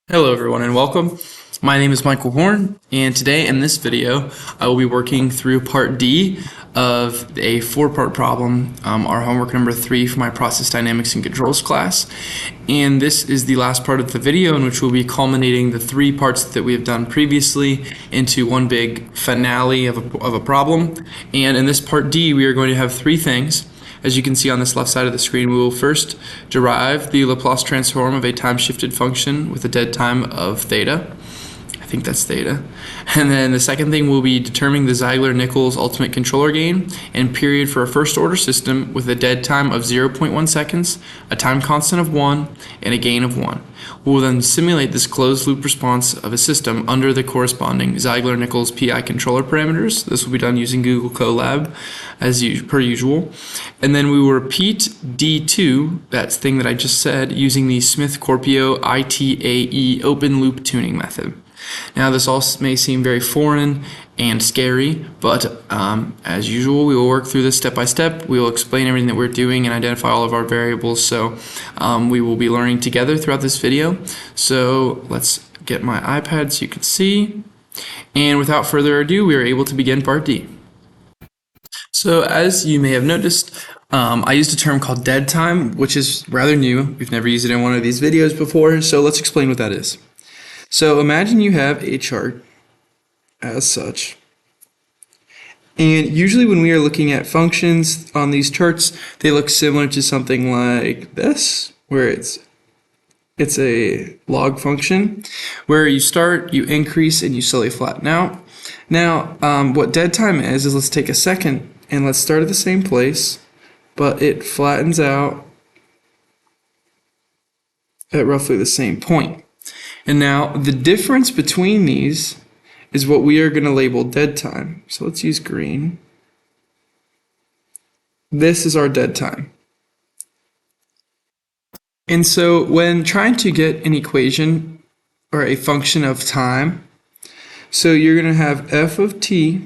Hello everyone and welcome. My name is Michael Horn, and today in this video I will be working through part D of a four-part problem, our homework number 3 for my process dynamics and controls class. And this is the last part of the video in which we'll be culminating the 3 parts that we have done previously into one big finale of a problem. And in this part D we are going to have 3 things. As you can see on this left side of the screen, we will first derive the Laplace transform of a time-shifted function with a dead time of theta. I think that's theta. And then the second thing will be determining the Ziegler-Nichols ultimate controller gain and period for a first-order system with a dead time of 0.1 seconds, a time constant of 1, and a gain of 1. We will then simulate this closed-loop response of a system under the corresponding Ziegler-Nichols PI controller parameters. This will be done using Google Colab per usual. And then we will repeat D2, that thing that I just said, using the Smith-Corpio ITAE open-loop tuning method. Now this all may seem very foreign and scary, but as usual we will work through this step by step. We will explain everything that we're doing and identify all of our variables, so we will be learning together throughout this video. So let's get my iPad so you can see, and without further ado we are able to begin part D. So as you may have noticed, I used a term called dead time, which is rather new. We've never used it in one of these videos before, so let's explain what that is. So imagine you have a chart as such, and usually when we are looking at functions on these charts, they look similar to something like this, where it's a log function, where you start, you increase, and you slowly flatten out. Now, what dead time is let's take a second and let's start at the same place, but it flattens out at roughly the same point. And now the difference between these is what we are going to label dead time. So let's use green. This is our dead time. And so when trying to get an equation or a function of time, so you're going to have f of t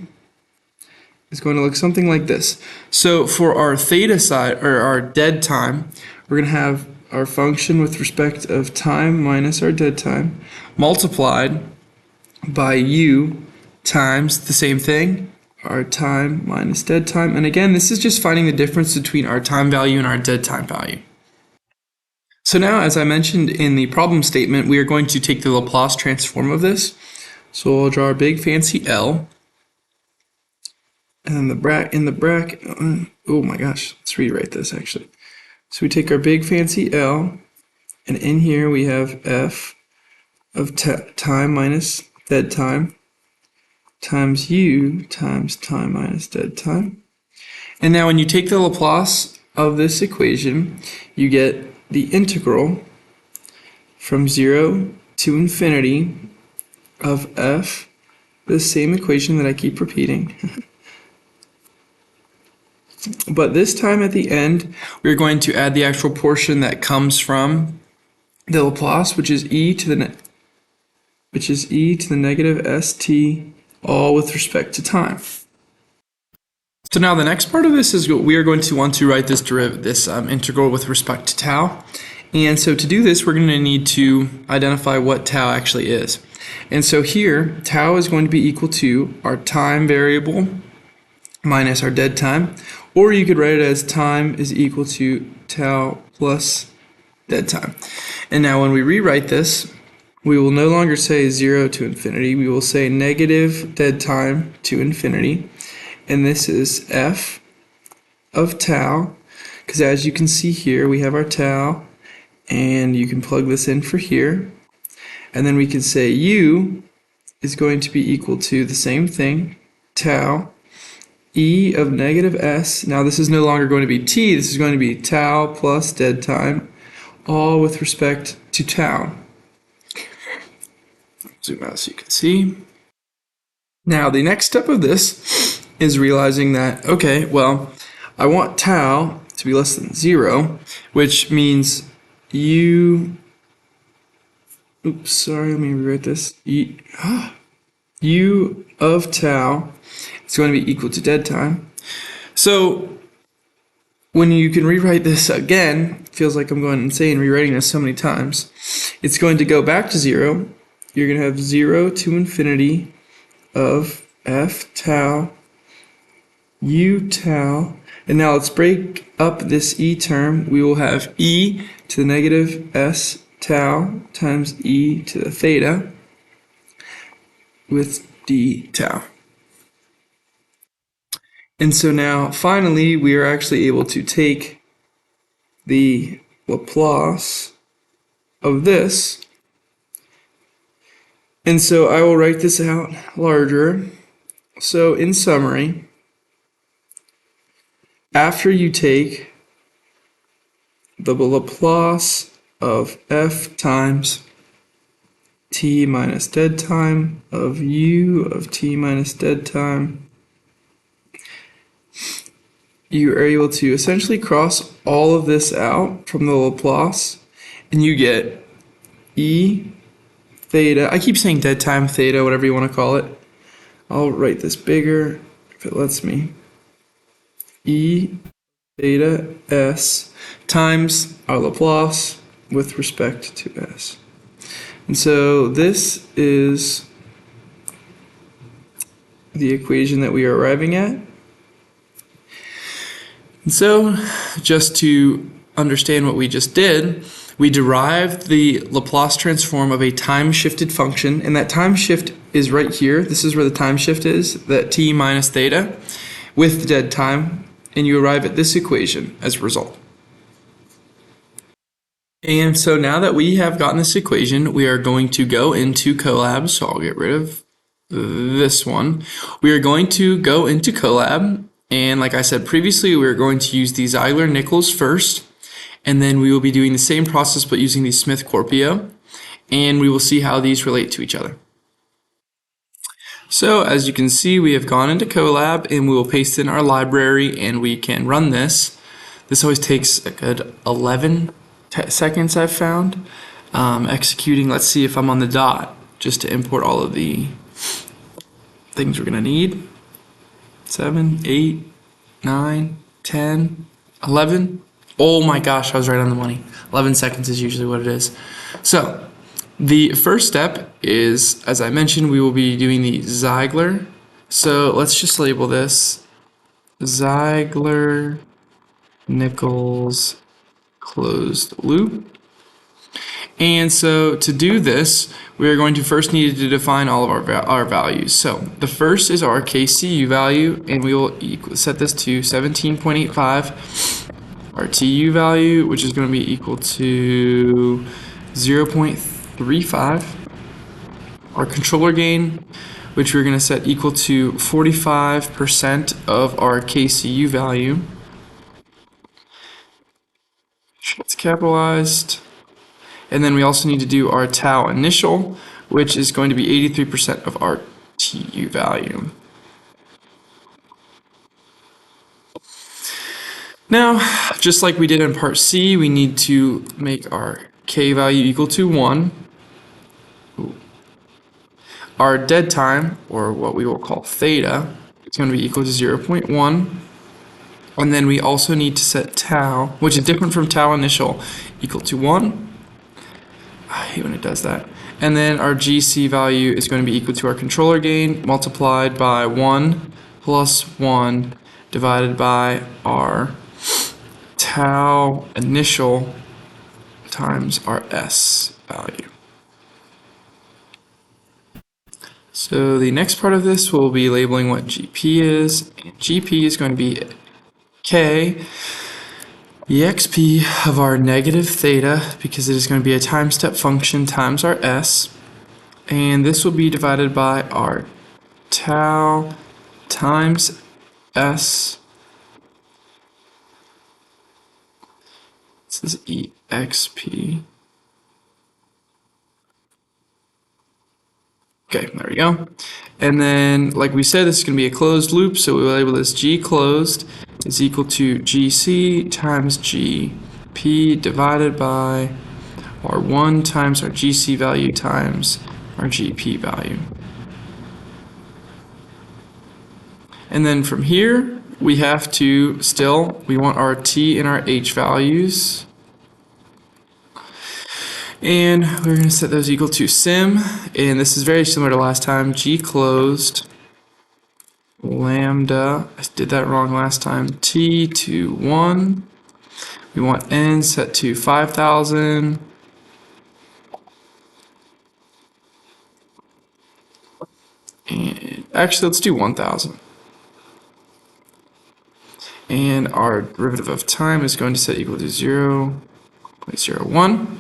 is going to look something like this. So for our theta side, or our dead time, we're going to have our function with respect of time minus our dead time multiplied by u times the same thing, our time minus dead time. And again, this is just finding the difference between our time value and our dead time value. So now, as I mentioned in the problem statement, we are going to take the Laplace transform of this. So I'll draw a big fancy L, and then in the bracket, oh my gosh, let's rewrite this actually. So we take our big fancy L, and in here we have f of time minus dead time times u times time minus dead time. And now when you take the Laplace of this equation, you get the integral from 0 to infinity of f, the same equation that I keep repeating. But this time at the end, we're going to add the actual portion that comes from the Laplace, which is e to the negative st, all with respect to time. So now the next part of this is we are going to want to write this integral with respect to tau. And so to do this, we're going to need to identify what tau actually is. And so here, tau is going to be equal to our time variable minus our dead time, or you could write it as time is equal to tau plus dead time. And now when we rewrite this, we will no longer say 0 to infinity, we will say negative dead time to infinity, and this is f of tau, because as you can see here, we have our tau, and you can plug this in for here, and then we can say u is going to be equal to the same thing, tau, e of negative s. Now this is no longer going to be t, this is going to be tau plus dead time, all with respect to tau. Zoom out so you can see. Now the next step of this is realizing that, okay, well, I want tau to be less than 0, which means u, oops, sorry, let me rewrite this, u of tau is going to be equal to dead time. So when you can rewrite this again, feels like I'm going insane rewriting this so many times. It's going to go back to 0. You're going to have 0 to infinity of f tau u tau. And now let's break up this e term. We will have e to the negative s tau times e to the theta with d tau. And so now, finally, we are actually able to take the Laplace of this. And so I will write this out larger. So in summary, after you take the Laplace of f times t minus dead time of u of t minus dead time, you are able to essentially cross all of this out from the Laplace, and you get e theta. I keep saying dead time, theta, whatever you want to call it. I'll write this bigger if it lets me. E theta s times our Laplace with respect to s. And so this is the equation that we are arriving at. And so, just to understand what we just did, we derived the Laplace transform of a time-shifted function, and that time shift is right here. This is where the time shift is, that t minus theta, with the dead time, and you arrive at this equation as a result. And so now that we have gotten this equation, we are going to go into Colab, so I'll get rid of this one. We are going to go into Colab. And like I said previously, we're going to use the Ziegler-Nichols first, and then we will be doing the same process but using the Smith-Corpio, and we will see how these relate to each other. So as you can see, we have gone into Colab, and we will paste in our library, and we can run this. This always takes a good 11 seconds, I've found. Executing, let's see if I'm on the dot, just to import all of the things we're going to need. 7, 8, 9, 10, 11. Oh my gosh, I was right on the money. 11 seconds is usually what it is. So the first step is, as I mentioned, we will be doing the Ziegler. So let's just label this Ziegler-Nichols closed loop. And so to do this, we are going to first need to define all of our values. So the first is our KCU value, and we will set this to 17.85. Our TU value, which is going to be equal to 0.35. Our controller gain, which we're going to set equal to 45% of our KCU value. It's capitalized. And then we also need to do our tau initial, which is going to be 83% of our TU value. Now, just like we did in part C, we need to make our K value equal to 1. Our dead time, or what we will call theta, is going to be equal to 0.1. And then we also need to set tau, which is different from tau initial, equal to 1. I hate when it does that. And then our GC value is going to be equal to our controller gain multiplied by 1 plus 1 divided by our tau initial times our S value. So the next part of this will be labeling what GP is. And GP is going to be K exp of our negative theta, because it is going to be a time step function times our S, and this will be divided by our tau times S. This is exp. Okay, there we go. And then, like we said, this is going to be a closed loop, so we will label this G closed is equal to GC times GP divided by our 1 times our GC value times our GP value. And then from here, we have to we want our T and our H values. And we're going to set those equal to sim, and this is very similar to last time, g closed lambda, I did that wrong last time, t to 1. We want n set to 5,000. And actually, let's do 1,000. And our derivative of time is going to set equal to 0.01.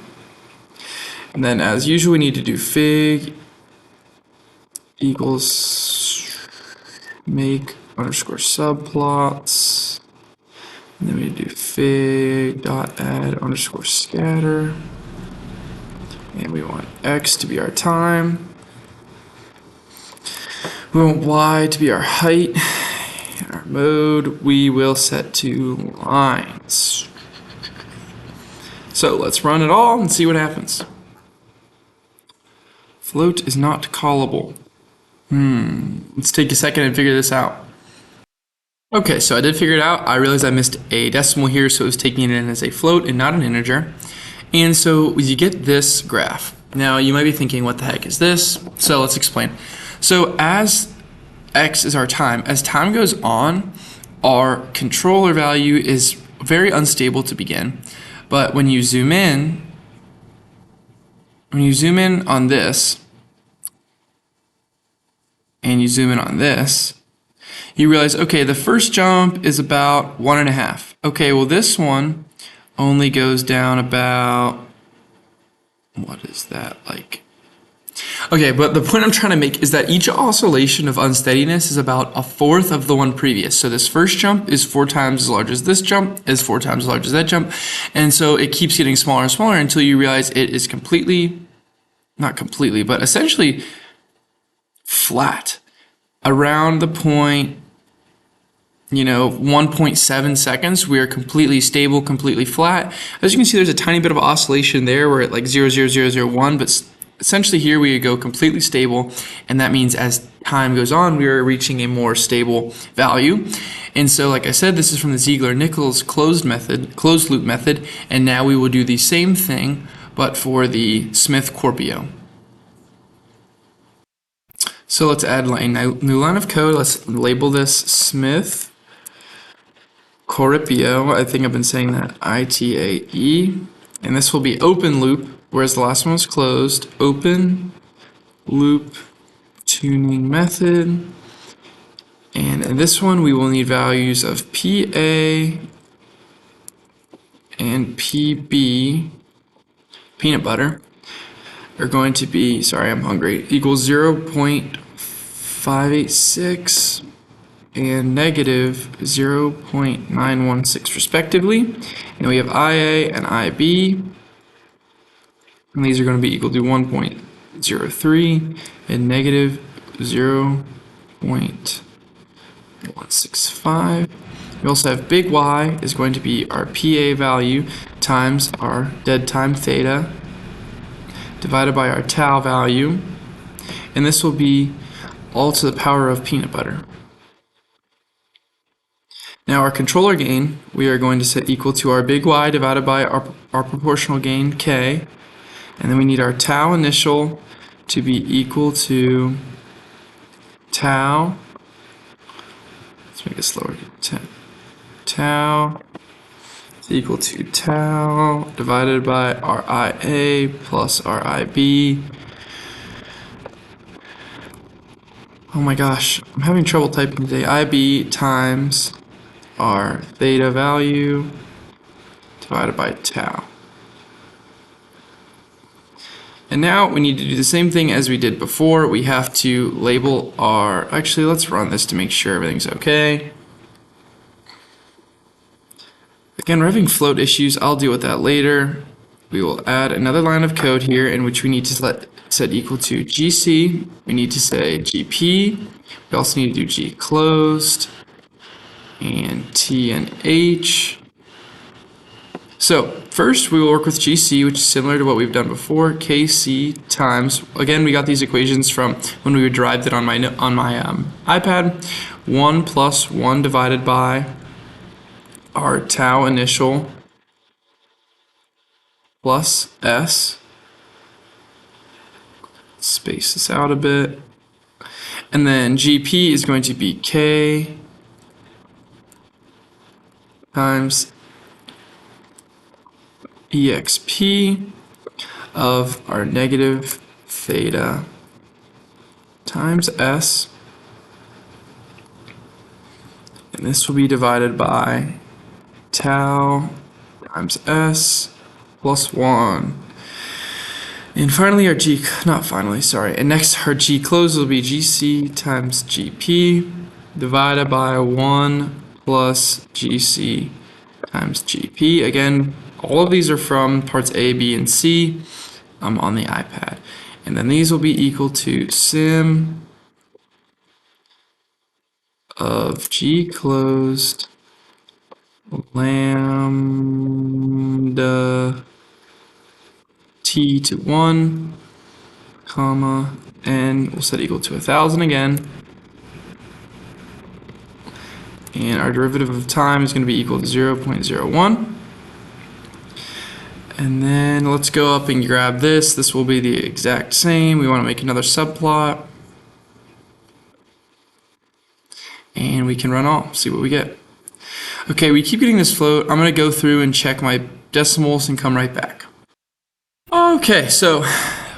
And then as usual, we need to do fig equals make underscore subplots. And then we do fig dot add underscore scatter. And we want x to be our time. We want y to be our height. And our mode we will set to lines. So let's run it all and see what happens. Float is not callable. Let's take a second and figure this out. Okay, so I did figure it out. I realized I missed a decimal here, so it was taking it in as a float and not an integer. And so you get this graph. Now you might be thinking, what the heck is this? So let's explain. So as x is our time, as time goes on, our controller value is very unstable to begin. But when you zoom in on this, and you zoom in on this, you realize, okay, the first jump is about 1.5. Okay, well this one only goes down about, what is that like? Okay, but the point I'm trying to make is that each oscillation of unsteadiness is about 1/4 of the one previous. So this first jump is 4 times as large as this jump, is 4 times as large as that jump. And so it keeps getting smaller and smaller until you realize it is completely, not completely, but essentially flat. Around the point, 1.7 seconds, we are completely stable, completely flat. As you can see, there's a tiny bit of oscillation there. We're at like 0.0001, but essentially here we go completely stable, and that means as time goes on, we are reaching a more stable value. And so, like I said, this is from the Ziegler-Nichols closed loop method, and now we will do the same thing, but for the Smith-Corpio. So let's add a new line of code. Let's label this Smith Corpio. I think I've been saying that ITAE. And this will be open loop, whereas the last one was closed. Open loop tuning method. And in this one, we will need values of PA and PB, peanut butter, are going to be, sorry, I'm hungry, equals 0.586 and negative 0.916 respectively. And we have IA and IB, and these are going to be equal to 1.03 and negative 0.165. We also have big Y is going to be our PA value times our dead time theta divided by our tau value, and this will be all to the power of peanut butter. Now our controller gain, we are going to set equal to our big Y divided by our proportional gain K, and then we need our tau initial to be equal to tau, let's make it slower, tau is equal to tau divided by our IA plus our IB. Oh my gosh, I'm having trouble typing today. IB times our theta value divided by tau. And now we need to do the same thing as we did before. We have to label our, actually let's run this to make sure everything's okay. Again, we're having float issues. I'll deal with that later. We will add another line of code here in which we need to set equal to GC. We need to say GP. We also need to do G closed and T and H. So first we will work with GC, which is similar to what we've done before. KC times, again, we got these equations from when we derived it on my iPad. 1 plus 1 divided by our tau initial plus S space this out a bit. And then GP is going to be K times EXP of our negative theta times S. And this will be divided by tau times S plus 1. And finally our and next our G close will be GC times GP divided by 1 plus GC times GP. Again, all of these are from parts A, B, and C on the iPad. And then these will be equal to sim of G closed lambda t to 1, comma, n, we'll set equal to 1,000 again. And our derivative of time is going to be equal to 0.01. And then let's go up and grab this. This will be the exact same. We want to make another subplot. And we can run off, see what we get. Okay, we keep getting this float. I'm going to go through and check my decimals and come right back. Okay, so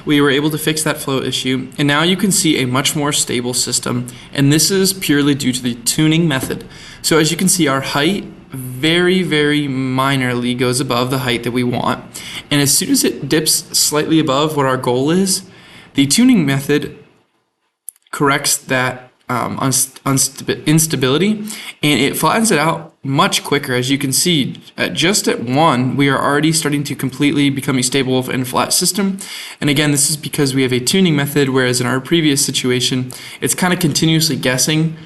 we were able to fix that float issue, and now you can see a much more stable system, and this is purely due to the tuning method. So as you can see, our height very, very minorly goes above the height that we want, and as soon as it dips slightly above what our goal is, the tuning method corrects that instability, and it flattens it out much quicker. As you can see, just at 1, we are already starting to completely become a stable and flat system. And again, this is because we have a tuning method, whereas in our previous situation, it's kind of continuously guessing.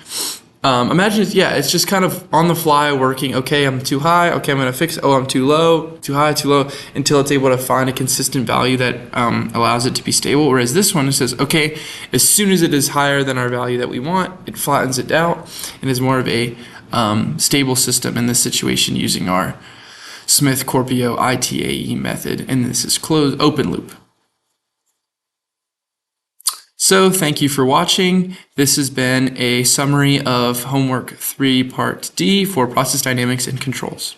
Imagine, it's just kind of on the fly working. Okay, I'm too high. Okay, I'm going to fix it. Oh, I'm too low, too high, too low, until it's able to find a consistent value that allows it to be stable. Whereas this one, it says, okay, as soon as it is higher than our value that we want, it flattens it out and is more of a stable system in this situation using our Smith-Corpio ITAE method. And this is closed open loop. So thank you for watching. This has been a summary of homework 3 part D for process dynamics and controls.